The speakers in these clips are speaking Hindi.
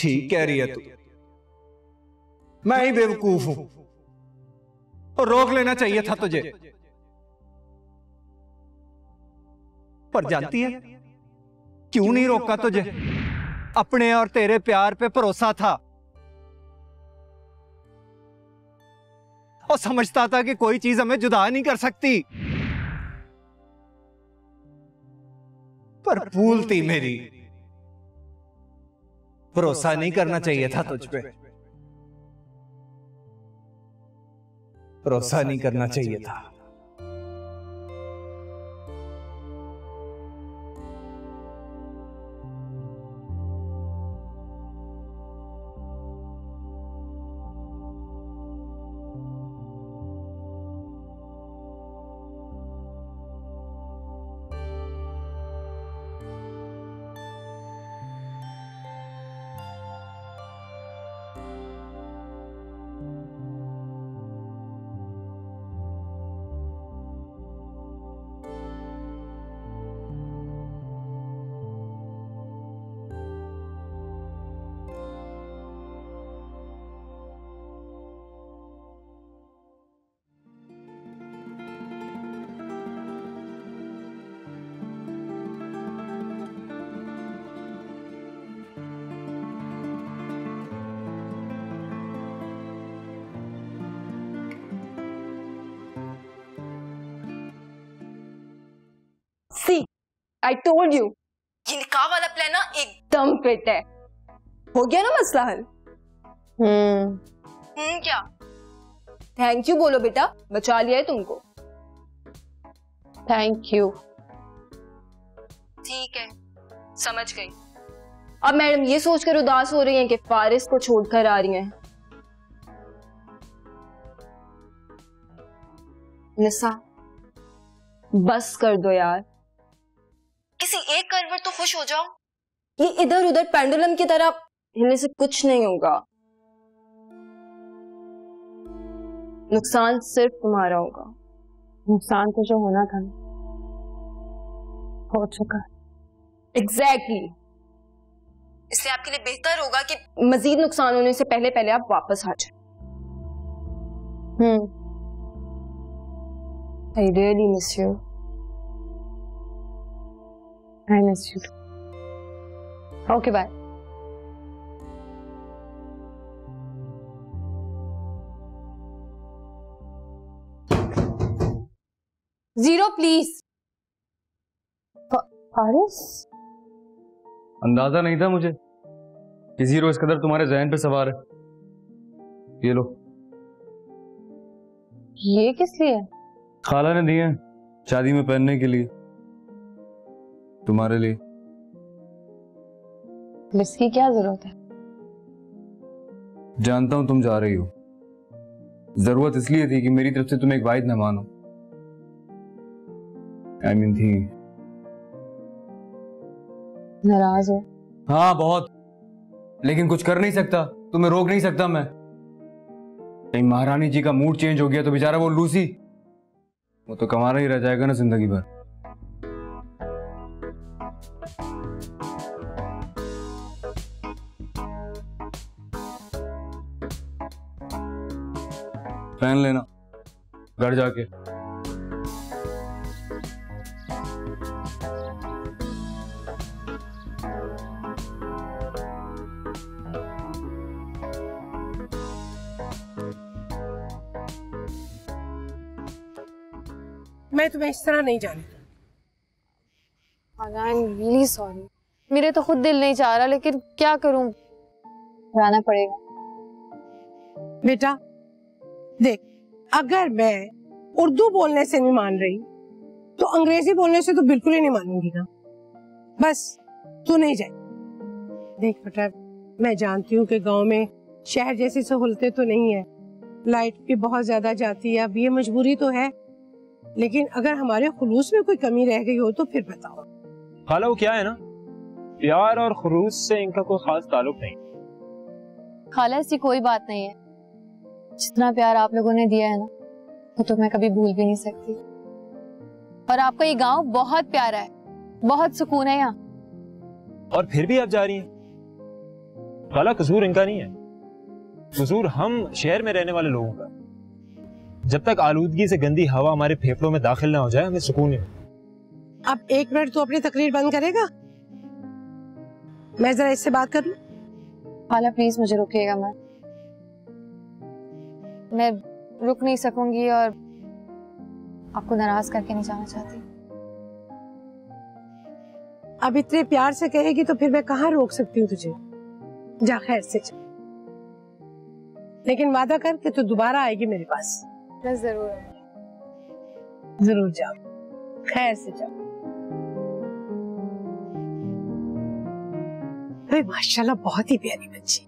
ठीक कह रही है तू, मैं ही बेवकूफ हूं और रोक लेना चाहिए था तुझे। पर जानती है क्यों नहीं रोका तुझे? अपने और तेरे प्यार पे भरोसा था और समझता था कि कोई चीज हमें जुदा नहीं कर सकती। पर भूल थी मेरी, भरोसा नहीं करना चाहिए था तुझ पे, भरोसा नहीं करना चाहिए था। See, I told you, ये निकाह वाला प्लान ना एकदम फिट है। हो गया ना मसला हल? क्या? थैंक यू बोलो बेटा, बचा लिया है तुमको। Thank you. ठीक है, समझ गई। अब मैडम ये सोचकर उदास हो रही हैं कि फारिस को छोड़कर आ रही हैं। निसा, बस कर दो यार, किसी एक करवट तो खुश हो जाओ। ये इधर उधर पेंडुलम की तरह हिलने से कुछ नहीं होगा, नुकसान सिर्फ तुम्हारा होगा। नुकसान तो जो होना था हो चुका। एग्जैक्टली। इसलिए आपके लिए बेहतर होगा कि मजीद नुकसान होने से पहले पहले आप वापस आ जाए। I really miss you. I miss you too. Okay, bye. Zero please. Faris, अंदाजा नहीं था मुझे कि जीरो इस कदर तुम्हारे जहन पे सवार है। ये लो। ये किस लिए? खाला ने दिए शादी में पहनने के लिए, तुम्हारे लिए। इसकी क्या जरूरत है? जानता हूं तुम जा रही हो, जरूरत इसलिए थी कि मेरी तरफ से तुम एक वाहिद मेहमान हो। I mean थी। नाराज हो? हाँ बहुत, लेकिन कुछ कर नहीं सकता, तुम्हें रोक नहीं सकता मैं। कहीं महारानी जी का मूड चेंज हो गया तो बेचारा वो लूसी, वो तो कमाना ही रह जाएगा ना जिंदगी भर। पहन लेना घर जाके। मैं तुम्हें इस तरह नहीं जानती। आई एम रियली सॉरी, मेरे तो खुद दिल नहीं चाह रहा, लेकिन क्या करूं, जाना पड़ेगा। बेटा देख, अगर मैं उर्दू बोलने से नहीं मान रही तो अंग्रेजी बोलने से तो बिल्कुल ही नहीं मानूंगी ना। बस तू नहीं जाए। देख बेटा, मैं जानती हूँ कि गांव में शहर जैसी सहूलतें तो नहीं है, लाइट भी बहुत ज्यादा जाती है, अब ये मजबूरी तो है, लेकिन अगर हमारे खुलूस में कोई कमी रह गई हो तो फिर बताओ। खाला वो क्या है ना, प्यार और खुलूस से इनका कोई खास ताल्लुक नहीं। खाला ऐसी कोई बात नहीं है, जितना प्यार आप लोगों ने दिया है ना वो तो मैं कभी भूल भी नहीं सकती। और आपका ये गांव बहुत प्यारा है, बहुत सुकून है यहाँ। और फिर भी आप जा रही हैं? खाला कसूर इनका नहीं है, कसूर हम शहर में रहने वाले लोगों का। जब तक आलूदगी से गंदी हवा हमारे फेफड़ों में दाखिल ना हो जाए हमें सुकून नहीं। अब 1 मिनट तो अपनी तकरीर बंद करेगा, मैं जरा इससे बात कर लूं। खाला प्लीज मुझे रोकिएगा, मैं रुक नहीं सकूंगी और आपको नाराज करके नहीं जाना चाहती। अब इतने प्यार से कहेगी तो फिर मैं कहाँ रोक सकती हूँ तुझे। जा खैर से जा, लेकिन वादा कर कि तू दोबारा आएगी मेरे पास। मैं जरूर जा, खैर से जा। अरे माशाल्लाह बहुत ही प्यारी बच्ची।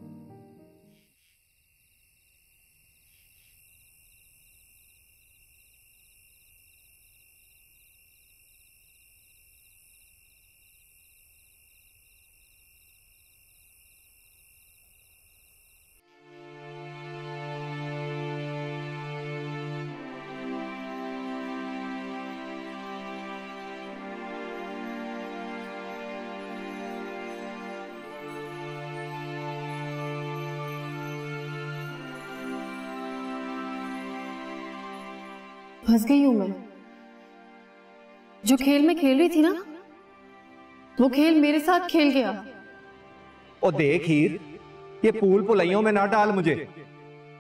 फंस गई हूं मैं। जो खेल में खेल रही थी ना, वो खेल मेरे साथ खेल गया। ओ देख हीर, ये पूल पुलैयों में ना डाल मुझे।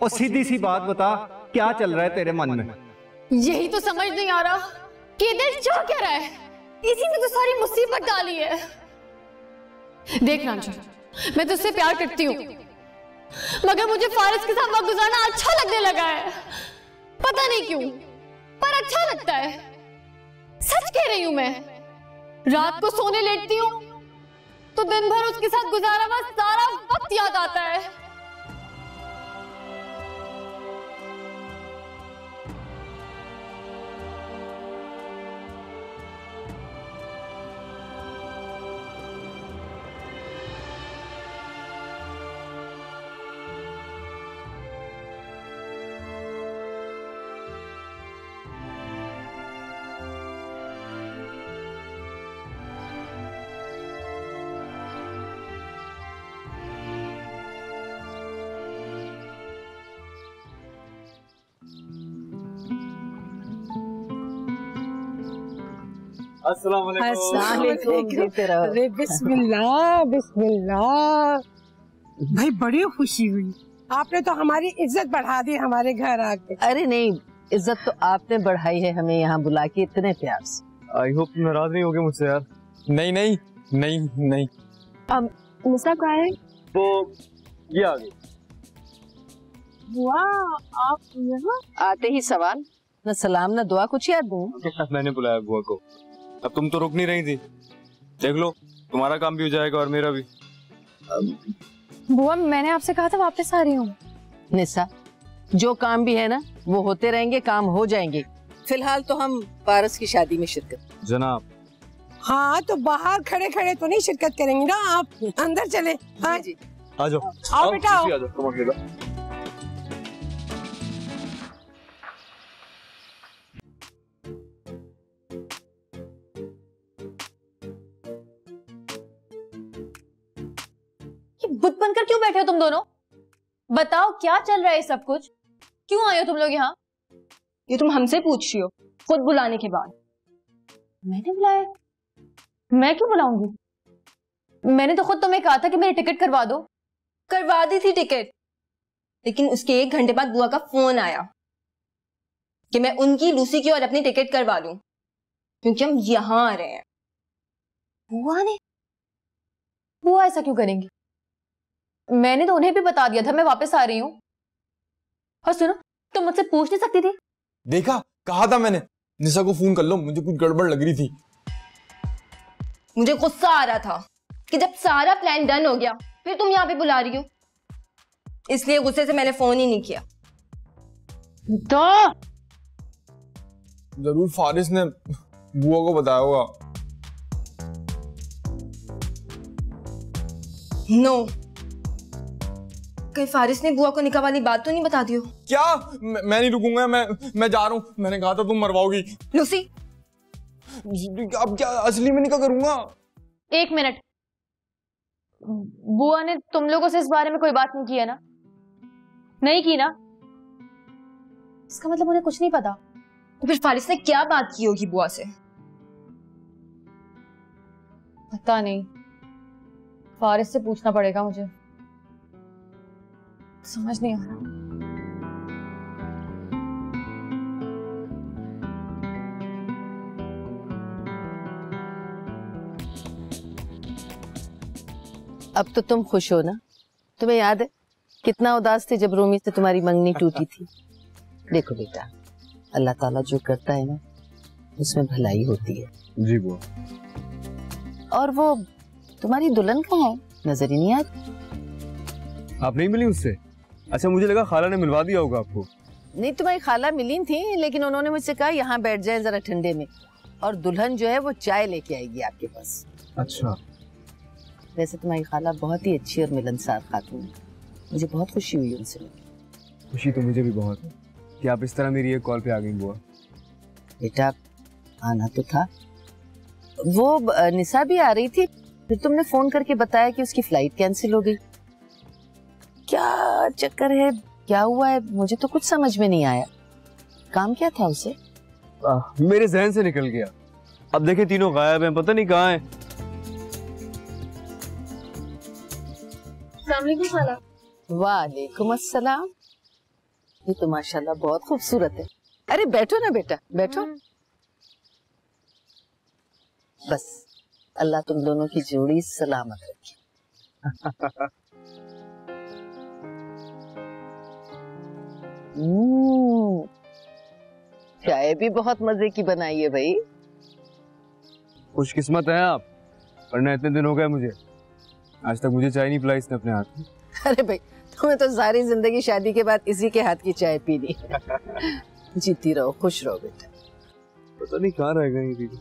और सीधी सी बात बता, क्या चल रहा है तेरे मन में? यही तो समझ नहीं आ रहा कि इधर जा क्या रहा है। इसी में तो सारी मुसीबत डाली है। देख रांझा, मैं तुझसे प्यार करती हूँ, मगर मुझे फारिस के साथ वक्त गुजारना अच्छा लगने लगा है। पता नहीं क्यों, पर अच्छा लगता है। सच कह रही हूं मैं। रात को सोने लेटती हूँ तो दिन भर उसके साथ गुजारा हुआ सारा वक्त याद आता है। अस्सलाम वालेकुम। अरे बिस्मिल्लाह बिस्मिल्लाह। भाई बड़ी खुशी हुई, आपने तो हमारी इज्जत बढ़ा दी हमारे घर आके। अरे नहीं, इज्जत तो आपने बढ़ाई है हमें यहाँ बुला के इतने प्यार से। आई होप नाराज नहीं होगे मुझसे यार। नहीं नहीं नहीं नहीं। मुसा कहाँ है? वो ये आ गई। वाह, आप यहाँ? आते ही सवाल, न सलाम न दुआ, कुछ याद दूं? मैंने बुलाया बुआ को। अब तुम तो रुक नहीं रही थी, देख लो तुम्हारा काम भी हो जाएगा और मेरा भी। बुआ, मैंने आपसे कहा था वापस आ रही हूँ। निसा, जो काम भी है ना वो होते रहेंगे, काम हो जाएंगे। फिलहाल तो हम पारस की शादी में शिरकत। जनाब। हाँ तो बाहर खड़े खड़े तो नहीं शिरकत करेंगी ना, आप अंदर चले। हाँ जी, आ जाओ। आओ बेटा आओ। आ जाओ, तुम अकेला। बुत बनकर क्यों बैठे हो तुम दोनों? बताओ क्या चल रहा है सब कुछ? क्यों आए हो तुम लोग यहाँ? ये तुम हमसे पूछ रही हो खुद बुलाने के बाद? मैंने बुलाया? मैं क्यों बुलाऊंगी? मैंने तो खुद तुम्हें कहा था कि मेरी टिकट करवा दो। करवा दी थी टिकट, लेकिन उसके 1 घंटे बाद बुआ का फोन आया कि मैं उनकी, लूसी की और अपनी टिकट करवा लूं क्योंकि हम यहाँ आ रहे हैं। बुआ ने? बुआ ऐसा क्यों करेंगी? मैंने तो उन्हें भी बता दिया था मैं वापस आ रही हूँ। और सुनो, तुम मुझसे पूछ नहीं सकती थी? देखा, कहा था मैंने निशा को फोन कर लो, मुझे कुछ गड़बड़ लग रही थी। मुझे गुस्सा आ रहा था कि जब सारा प्लान डन हो गया फिर तुम यहाँ पे बुला रही हो, इसलिए गुस्से से मैंने फोन ही नहीं किया। तो जरूर फारिस ने बुआ को बताया होगा। नो, कहीं फारिस ने बुआ को निकाह वाली बात तो नहीं बता दी हो? क्या? मैं नहीं रुकूंगा, मैं जा रहा हूँ। मैंने कहा था तुम मरवाओगी। लूसी, अब क्या असली में निकाह करूंगा? 1 मिनट, बुआ ने तुम लोगों से इस बारे में कोई बात नहीं की है ना? नहीं की ना? इसका मतलब उन्हें कुछ नहीं पता। तो फिर फारिस ने क्या बात की होगी बुआ से? पता नहीं, फारिस से पूछना पड़ेगा मुझे। समझ नहीं आ रहा। अब तो तुम खुश हो ना? तुम्हें याद है कितना उदास थे जब रोमी से तुम्हारी मंगनी टूटी थी? देखो बेटा, अल्लाह ताला जो करता है ना उसमें भलाई होती है। जी बुआ। और वो तुम्हारी दुल्हन कहाँ है? नजर ही नहीं आती। आप नहीं मिली उससे? अच्छा, मुझे लगा खाला ने मिलवा दिया होगा आपको। नहीं, तुम्हारी खाला मिली थी, लेकिन उन्होंने मुझसे कहा यहाँ बैठ जाए जरा ठंडे में, और दुल्हन जो है वो चाय लेके आएगी आपके पास। अच्छा। वैसे तुम्हारी खाला बहुत ही अच्छी और मिलनसार खातून है, मुझे बहुत खुशी हुई उनसे। खुशी तो मुझे भी बहुत है कि आप इस तरह मेरी एक कॉल पे आ गई बुआ। बेटा आना तो था। वो निशा भी आ रही थी, फिर तुमने फोन करके बताया कि उसकी फ्लाइट कैंसिल हो गई। क्या चक्कर है, क्या हुआ है? मुझे तो कुछ समझ में नहीं आया। काम क्या था उसे? मेरे जहन से निकल गया। अब देखे तीनों गायब हैं, पता नहीं कहाँ हैं। वालेकुम अस्सलाम। ये तो माशाल्लाह बहुत खूबसूरत है। अरे बैठो ना बेटा, बैठो। बस अल्लाह तुम दोनों की जोड़ी सलामत रखे। चाय भी बहुत मजे की बनाई है भाई। खुशकिस्मत है आप, वरना इतने दिन हो गए मुझे, आज तक मुझे चाय नहीं पिलाई इसने अपने हाथ में। अरे भाई, तुम्हें तो सारी जिंदगी शादी के बाद इसी के हाथ की चाय पीनी। जीती रहो, खुश रहो बेटा। पता नहीं कहाँ रह गई दीदी।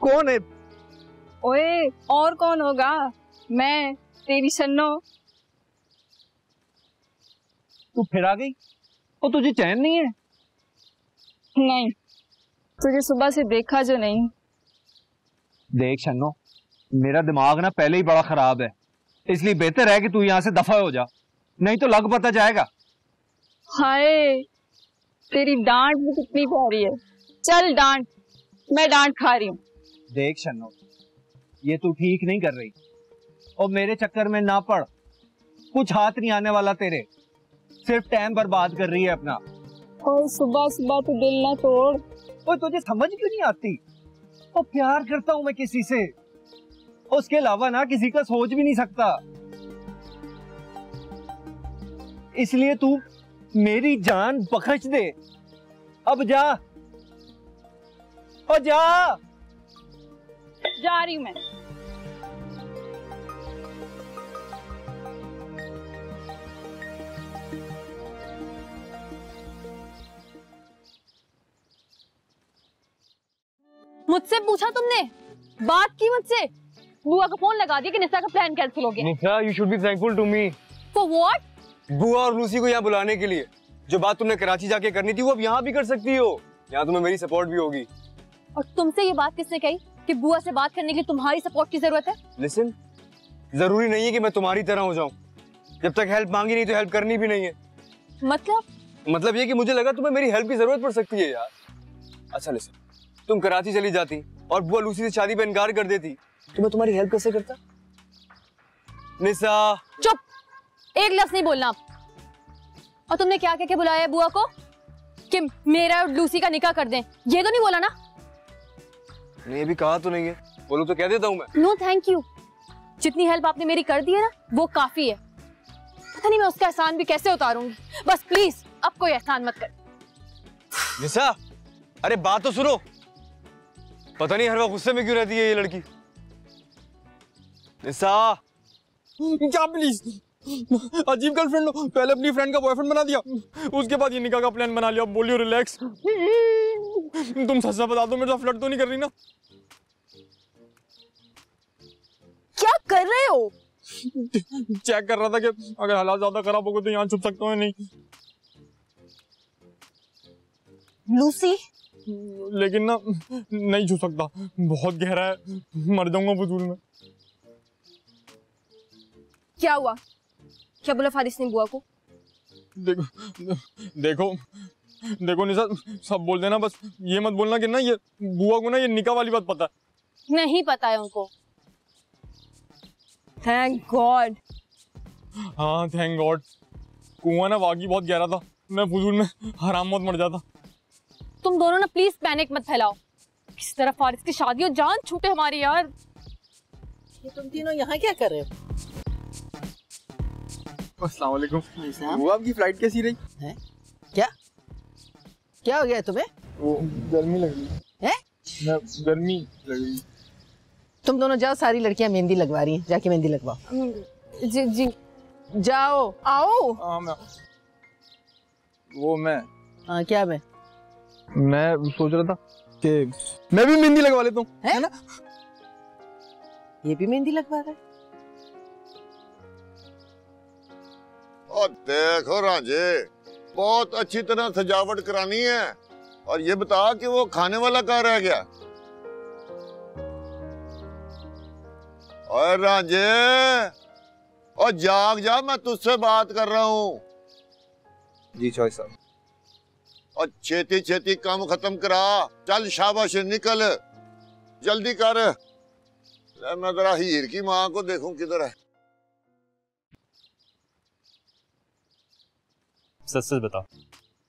कौन है? ओए, और कौन होगा? मैं तेरी सन्नो। तू फिर आ गई? और तुझे चैन नहीं है? नहीं, तुझे सुबह से देखा जो नहीं। देख शन्नो, मेरा दिमाग ना पहले ही बड़ा खराब है, इसलिए बेहतर है कि तू यहाँ से दफा हो जा, नहीं तो लग पता जाएगा। हाय, तेरी डांट भी कितनी प्यारी है। चल डांट, मैं डांट खा रही हूँ। देख शन्नो, ये तू ठीक नहीं कर रही, और मेरे चक्कर में ना पड़। कुछ हाथ नहीं आने वाला तेरे, सिर्फ टाइम बर्बाद कर रही है अपना। और सुबह सुबह तो दिल ना तोड़। और तुझे समझ क्यों नहीं आती? और प्यार करता हूं मैं किसी से, उसके अलावा ना किसी का सोच भी नहीं सकता। इसलिए तू मेरी जान बख्श दे। अब जा, और जा रही हूं मैं। मुझसे पूछा तुमने? बात की मुझसे? बुआ का फोन लगा दिया कि निशा का प्लान कैंसिल हो गया। निशा, you should be thankful to me. For what? बुआ और लूसी को यहाँ बुलाने के लिए। जो बात तुमने कराची जाके करनी थी वो अब यहाँ भी कर सकती हो। यहाँ तुम्हें मेरी सपोर्ट भी होगी। और तुमसे ये बात किसने कही कि बुआ से बात करने के लिए तुम्हारी सपोर्ट की जरूरत है? Listen, जरूरी नहीं है कि मैं तुम्हारी तरह हो जाऊं। जब तक हेल्प मांगी नहीं तो हेल्प करनी भी नहीं है। मतलब ये कि मुझे लगा तुम्हें मेरी हेल्प की जरूरत पड़ सकती है यार। अच्छा लिसन, तुम कराची चली जाती और बुआ लूसी से शादी पे इनकार कर देती तो मैं तुम्हारी हेल्प कैसे करता? निशा, चुप, एक लफ्ज नहीं बोलना आप। और तुमने क्या कह के बुलाया है बुआ को कि मेरा और लूसी का निकाह कर दें? ये तो नहीं बोला ना? नहीं, ये भी कहा तो नहीं है। बोलो तो कह देता हूँ मैं। नो थैंक यू, जितनी हेल्प आपने मेरी कर दी है ना वो काफी है। पता नहीं मैं उसका एहसान भी कैसे उतारूंगी। बस प्लीज अब कोई एहसान मत कर। निशा, अरे बात तो सुनो। पता नहीं हर वक्त गुस्से में क्यों रहती है ये लड़की। निशा। क्या प्लीज? अजीब गर्लफ्रेंड हो, पहले अपनी फ्रेंड का बॉयफ्रेंड बना दिया, उसके बाद ये निकाह का प्लान बना लिया। बोलियो रिलैक्स। तुम सच सच बता दो, मेरे साथ फ्लर्ट तो नहीं कर रही ना? क्या कर रहे हो? चेक कर रहा था कि अगर हालात ज्यादा खराब हो गए तो यहाँ छुप सकता हूँ नहीं। लूसी, लेकिन ना नहीं छू सकता, बहुत गहरा है, मर जाऊंगा फजूल में। क्या हुआ? क्या बोला फारिस ने बुआ को? देखो देखो निशा, सब बोल देना, बस ये मत बोलना कि ना ये बुआ को ना ये निकाह वाली बात पता है। नहीं पता है उनको। Thank God. हाँ थैंक गॉड। कुआं ना वाकई बहुत गहरा था, मैं फजूल में हराम मौत मर जाता। तुम दोनों ना प्लीज पैनिक मत फैलाओ। किस तरह फारिस की शादी हो, जान छूटे हमारी यार। ये तुम तीनों यहाँ क्या कर रहे हो? अस्सलाम वालेकुम। वो आपकी फ्लाइट कैसी रही? हैं? क्या क्या हो गया तुम्हें? वो गर्मी लग रही है? गर्मी लग रही। तुम दोनों जाओ, सारी लड़कियां मेहंदी लगवा रही हैं, जाके मेहंदी लगवाओ। जी जी जाओ। आओ। हाँ मैं हाँ क्या? मैं सोच रहा था कि मैं भी मेहंदी लगवा लेता हूँ, है ना? ये भी मेहंदी लगवा रहा है? और देखो रांझे, बहुत अच्छी तरह सजावट करानी है। और ये बता कि वो खाने वाला कहाँ रह गया? और रांझे, और जाग जा, मैं तुझसे बात कर रहा हूँ। जी चौधरी साहब। और छेती छेती काम खत्म करा, चल शाबाश निकल, जल्दी कर। मैं जरा हीर की माँ को देखूं किधर है। सच सच बता,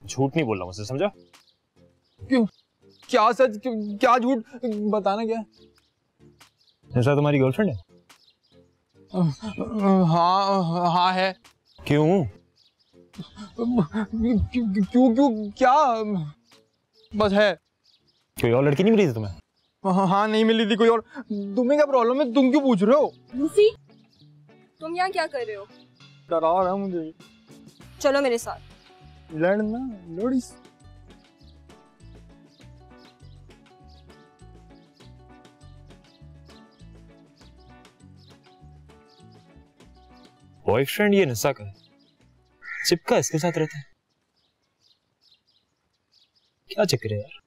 झूठ नहीं बोल रहा मुझसे, समझा? क्यों? क्या सच क्या झूठ? बताना क्या है? निशा तुम्हारी गर्लफ्रेंड है? हाँ है। क्यों? क्यों क्या? बस है। कोई और लड़की नहीं मिली थी तुम्हें? हाँ नहीं मिली थी कोई और। तुम्हें क्या प्रॉब्लम है? तुम क्यों पूछ रहे हो? लूसी, तुम यहाँ क्या कर रहे हो? डरा रहा है मुझे। चलो मेरे साथ। लड़ना लोड़ी। बॉयफ्रेंड ये निशा का है, चिपका इसके साथ रहता है, क्या चक्कर है यार?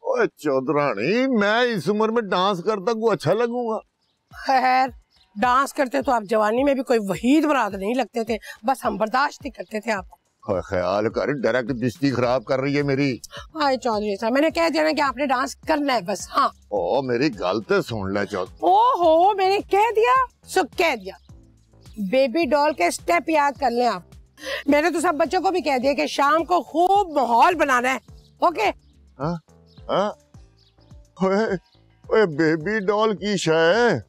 ओए चौधरानी, मैं इस उम्र में डांस करता को अच्छा लगूंगा? खैर, डांस करते तो आप जवानी में भी कोई वहीद बरात नहीं लगते थे, बस हम बर्दाश्त ही करते थे आपको। ख्याल कर, डायरेक्ट दृष्टि खराब कर रही है मेरी। हाय चौधरी साहब, मैंने कह दिया ना कि आपने डांस करना है बस। हाँ ओ मेरी गल तो सुन ले चौधरी। ओहो, मैंने कह दिया सो कह दिया। बेबी डॉल के स्टेप याद कर लें आप। मैंने तो सब बच्चों को भी कह दिया कि शाम को खूब माहौल बनाना है। ओके? हाँ हाँ, ओए बेबी डॉल की शय।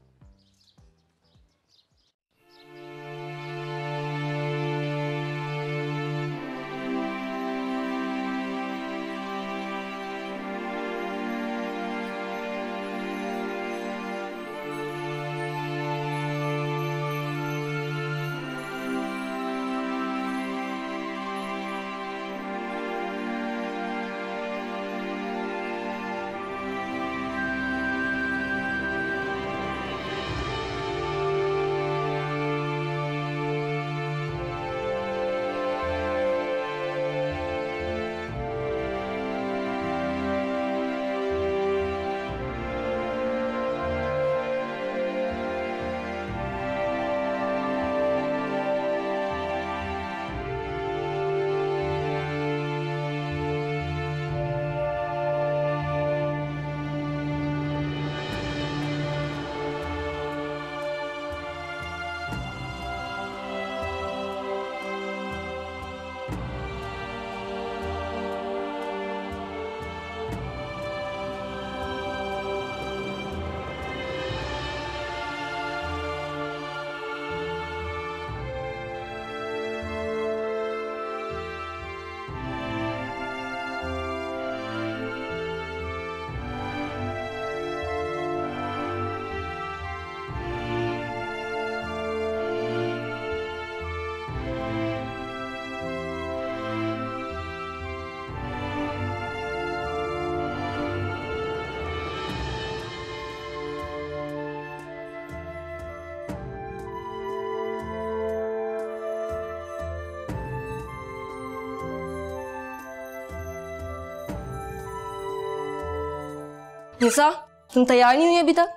निसा, तुम तैयार नहीं हुई अभी तक?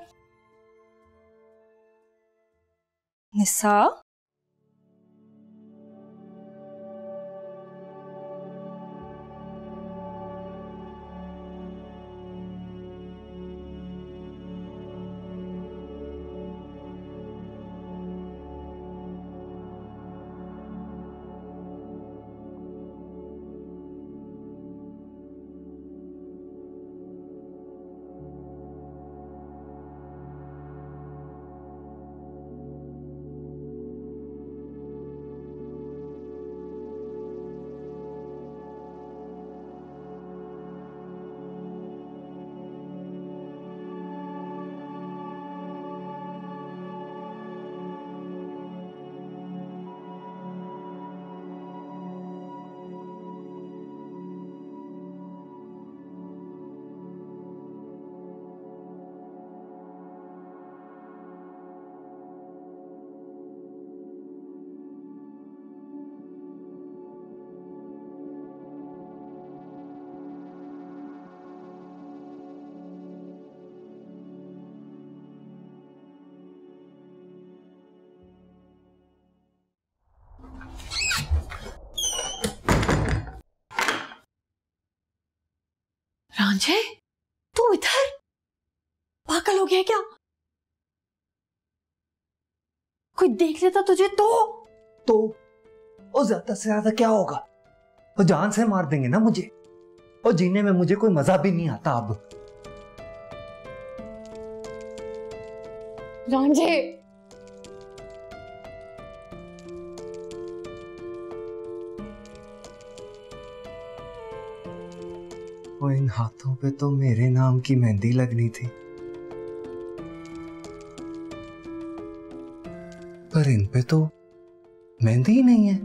निसा, रांझे, तू इधर? पागल हो गया क्या? कोई देख लेता तुझे तो वो ज्यादा से ज्यादा क्या होगा? वो जान से मार देंगे ना मुझे। और जीने में मुझे कोई मजा भी नहीं आता अब। रांझे, वो इन हाथों पे तो मेरे नाम की मेहंदी लगनी थी, पर इन पे तो मेहंदी ही नहीं है।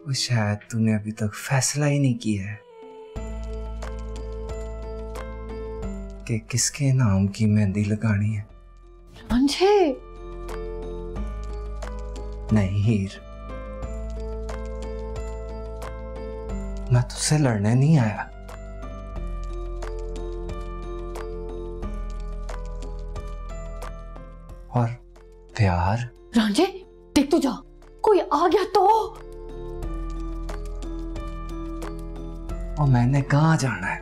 वो शायद तूने अभी तक फैसला ही नहीं किया है कि किसके नाम की मेहंदी लगानी है। रांझे, नहीं हीर, मैं तुझसे लड़ने नहीं आया। और प्यार। रांझे, देख तो जा, कोई आ गया तो। और मैंने कहाँ जाना है?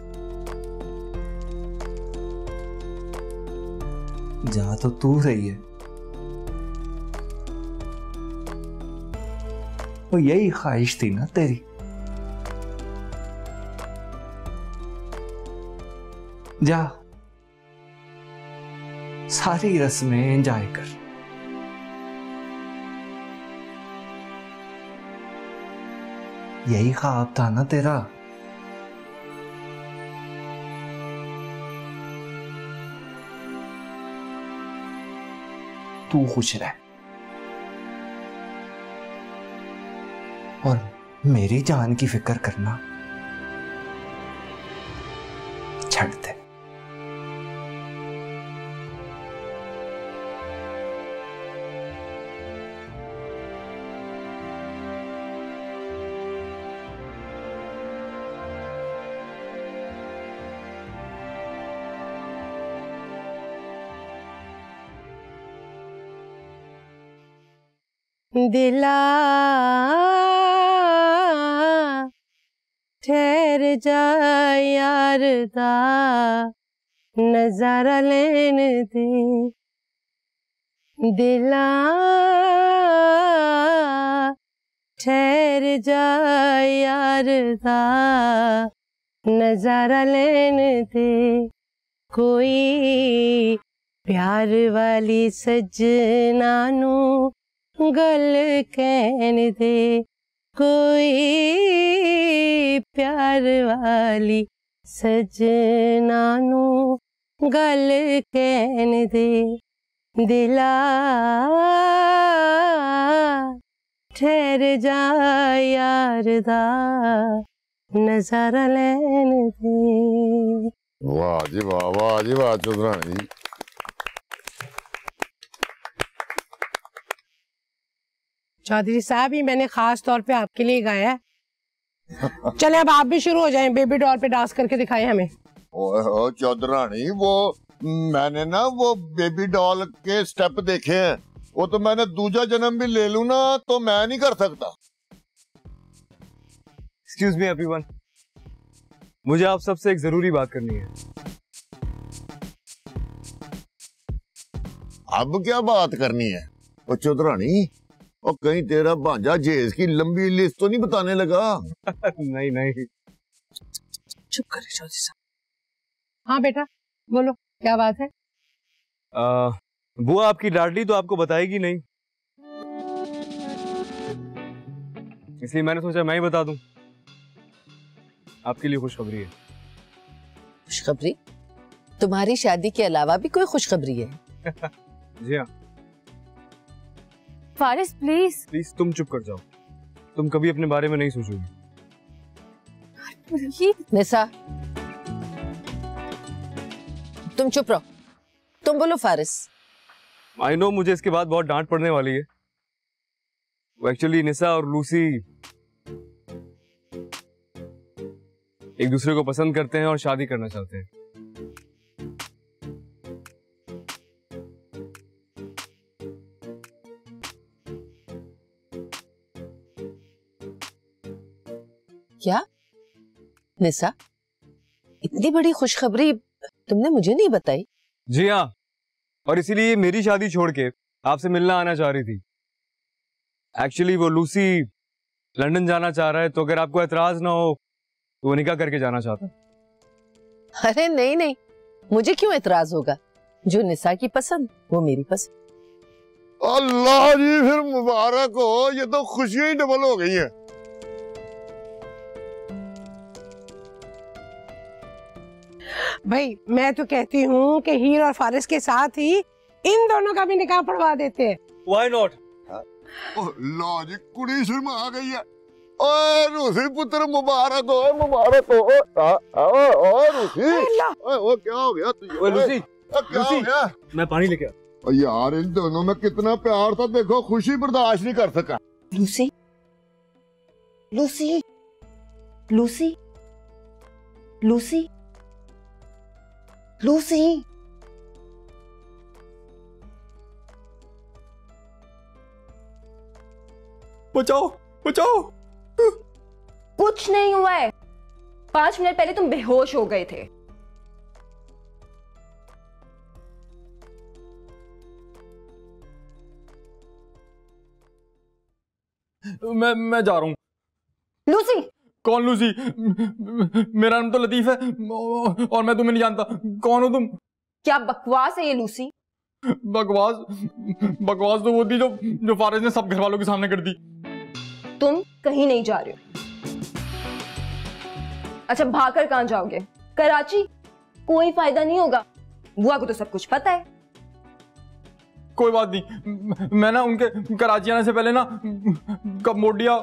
जा तो तू रही है। वो यही ख्वाहिश थी ना तेरी। जा, सारी रस्में एंजॉय कर। यही ख्वाब था ना तेरा। तू खुश रह और मेरी जान की फिक्र करना छੱਡ दे। दिला ठहर जा यार दा नजारा लेन दे। दिला ठहर जा यार दा नजारा लेन दे। कोई प्यार वाली सजना नू गल कहन दे। कोई प्यार वाली सजना नू गल कहन दे। दिला ठहर जा यार दा नजारा लैन दे। वाह जी वाह चौधरानी जी। चौधरी साहब, ये मैंने खास तौर पे आपके लिए गाया है। चले अब आप भी शुरू हो जाएं, बेबी डॉल पे डांस करके दिखाएं हमें। ओह चौधरानी, वो मैंने ना वो बेबी डॉल के स्टेप देखे हैं, वो तो मैंने दूसरा जन्म भी ले लूं ना तो मैं नहीं कर सकता। एक्सक्यूज मी एवरीवन, मुझे आप सबसे एक जरूरी बात करनी है। अब क्या बात करनी है? वो चौधरानी, और कहीं तेरा भांजा जेज की लंबी लिस्ट तो नहीं बताने लगा? नहीं नहीं, चुप करे चौधरी साहब। हाँ बेटा बोलो, क्या बात है? बुआ आपकी लाडली तो आपको बताएगी नहीं, इसलिए मैंने सोचा मैं ही बता दूं। आपके लिए खुशखबरी है। खुशखबरी? तुम्हारी शादी के अलावा भी कोई खुशखबरी है? जी हाँ। फारिस प्लीज प्लीज तुम चुप कर जाओ, तुम कभी अपने बारे में नहीं सोचोगी। निसा तुम चुप रहो, तुम बोलो फारिस। आई नो मुझे इसके बाद बहुत डांट पड़ने वाली है। वो एक्चुअली निसा और लूसी एक दूसरे को पसंद करते हैं और शादी करना चाहते हैं। क्या निसा, इतनी बड़ी खुशखबरी तुमने मुझे नहीं बताई? जी हाँ, और इसीलिए मेरी शादी छोड़ के आपसे मिलना आना चाह रही थी। एक्चुअली वो लूसी लंदन जाना चाह रहा है, तो अगर आपको एतराज ना हो तो वो निकाह करके जाना चाहता है। अरे नहीं नहीं, मुझे क्यों एतराज होगा? जो निसा की पसंद वो मेरी पसंद। अल्लाह जी, फिर मुबारक हो, ये तो खुशियां ही डबल हो गई हैं। भाई मैं तो कहती हूँ कि हीर और फारिस के साथ ही इन दोनों का भी निकाह पढ़वा देते हैं। Why not? ला जी, कुड़ी शर्मा आ गई है। ओए रूसी पुत्र मुबारक हो, मुबारक हो। ओ रूसी, ओ क्या हो गया तुझे? ओए लूसी, क्या हो गया? मैं पानी लेके आ। यार इन दोनों में कितना प्यार था, देखो खुशी बर्दाश्त नहीं कर सका। Lucy, Lucy, Lucy, Lucy, Lucy, बचाओ बचाओ। कुछ नहीं हुआ है। 5 मिनट पहले तुम बेहोश हो गए थे। मैं जा रहा हूँ। लूसी? कौन लूसी? मेरा नाम तो लतीफ है और मैं तुम्हें नहीं जानता। कौन हो तुम? क्या बकवास है ये लूसी? बकवास तो वो थी जो फारिस ने सब घर वालों के सामने कर दी। तुम कहीं नहीं जा रहे हो। अच्छा भागकर कहां जाओगे? कराची? कोई फायदा नहीं होगा, बुआ को तो सब कुछ पता है। कोई बात नहीं, मैं ना उनके कराची आने से पहले ना कम्बोडिया,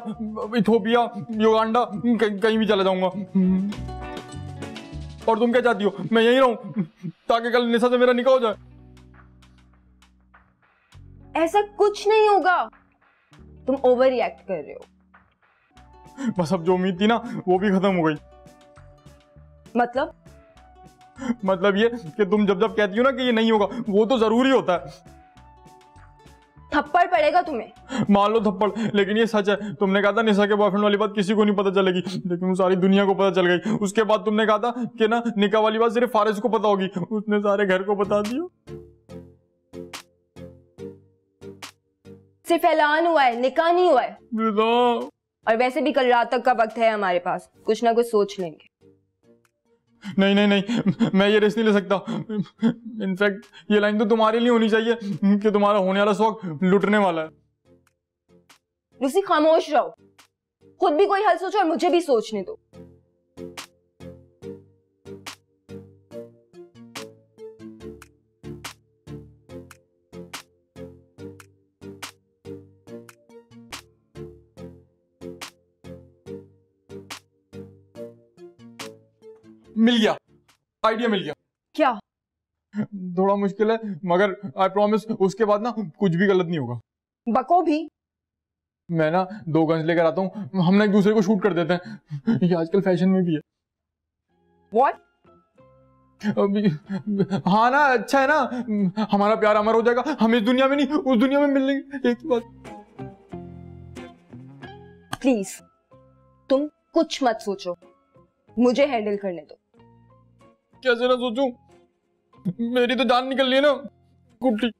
इथोपिया, युगांडा कहीं भी चला जाऊंगा। और तुम क्या चाहती हो? मैं यहीं रहूं ताकि कल निशा से मेरा निकाह हो जाए? ऐसा कुछ नहीं होगा, तुम ओवर रिएक्ट कर रहे हो। बस अब जो उम्मीद थी ना वो भी खत्म हो गई। मतलब ये कि तुम जब जब कहती हो ना कि ये नहीं होगा, वो तो जरूरी होता है। थप्पड़ पड़ेगा तुम्हें। मान लो थप्पड़, लेकिन ये सच है। तुमने कहा था निशा के बॉयफ्रेंड वाली बात किसी को नहीं पता चलेगी, लेकिन वो सारी दुनिया को पता चल गई। उसके बाद तुमने कहा था कि ना निकाह वाली बात सिर्फ फारिस को पता होगी, उसने सारे घर को बता दिया। सिर्फ ऐलान हुआ है, निकाह नहीं हुआ है। और वैसे भी कल रात तक का वक्त है हमारे पास, कुछ ना कुछ सोच लेंगे। नहीं नहीं नहीं, मैं ये रिस्क नहीं ले सकता। इनफैक्ट ये लाइन तो तुम्हारे लिए होनी चाहिए कि तुम्हारा होने वाला शौक लुटने वाला है। लूसी खामोश रहो, खुद भी कोई हल सोचो और मुझे भी सोचने दो। मिल गया, आइडिया मिल गया। क्या? थोड़ा मुश्किल है, मगर आई प्रॉमिस उसके बाद ना कुछ भी गलत नहीं होगा। बको भी। मैं ना 2 गन्स लेकर आता हूँ, हम ना एक दूसरे को शूट कर देते हैं, ये आजकल फैशन में भी है। What? हाँ ना, अच्छा है ना, हमारा प्यार अमर हो जाएगा, हम इस दुनिया में नहीं उस दुनिया में मिल लेंगे। एक बात प्लीज तुम कुछ मत सोचो, मुझे हैंडल करने दो। कैसे ना सोचूं, मेरी तो जान निकल रही है ना कुट्टी।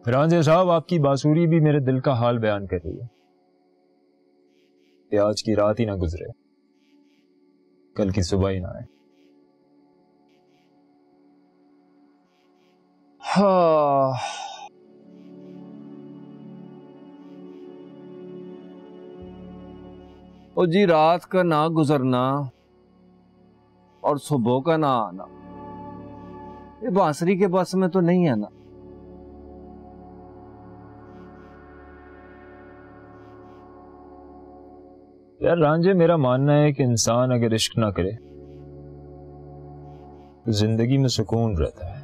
रांझे साहब, आपकी बांसुरी भी मेरे दिल का हाल बयान कर रही है कि आज की रात ही ना गुजरे, कल की सुबह ही ना आए। हाँ, ओ जी, रात का ना गुजरना और सुबह का ना आना ये बांसुरी के बस में तो नहीं है ना। यार रांझे, मेरा मानना है कि इंसान अगर इश्क ना करे तो जिंदगी में सुकून रहता है।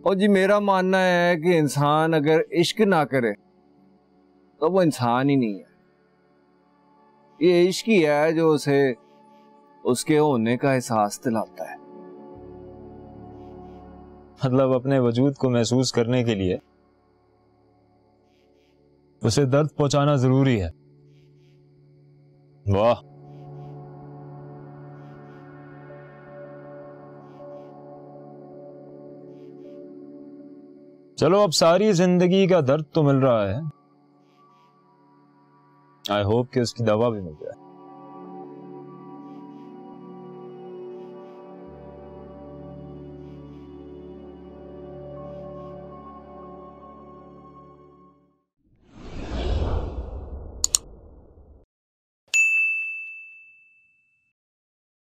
और जी मेरा मानना है कि इंसान अगर इश्क ना करे तो वो इंसान ही नहीं है। ये इश्क ही है जो उसे उसके होने का एहसास दिलाता है। मतलब अपने वजूद को महसूस करने के लिए उसे दर्द पहुंचाना जरूरी है। वाह, चलो अब सारी जिंदगी का दर्द तो मिल रहा है, आई होप कि उसकी दवा भी मिल जाए।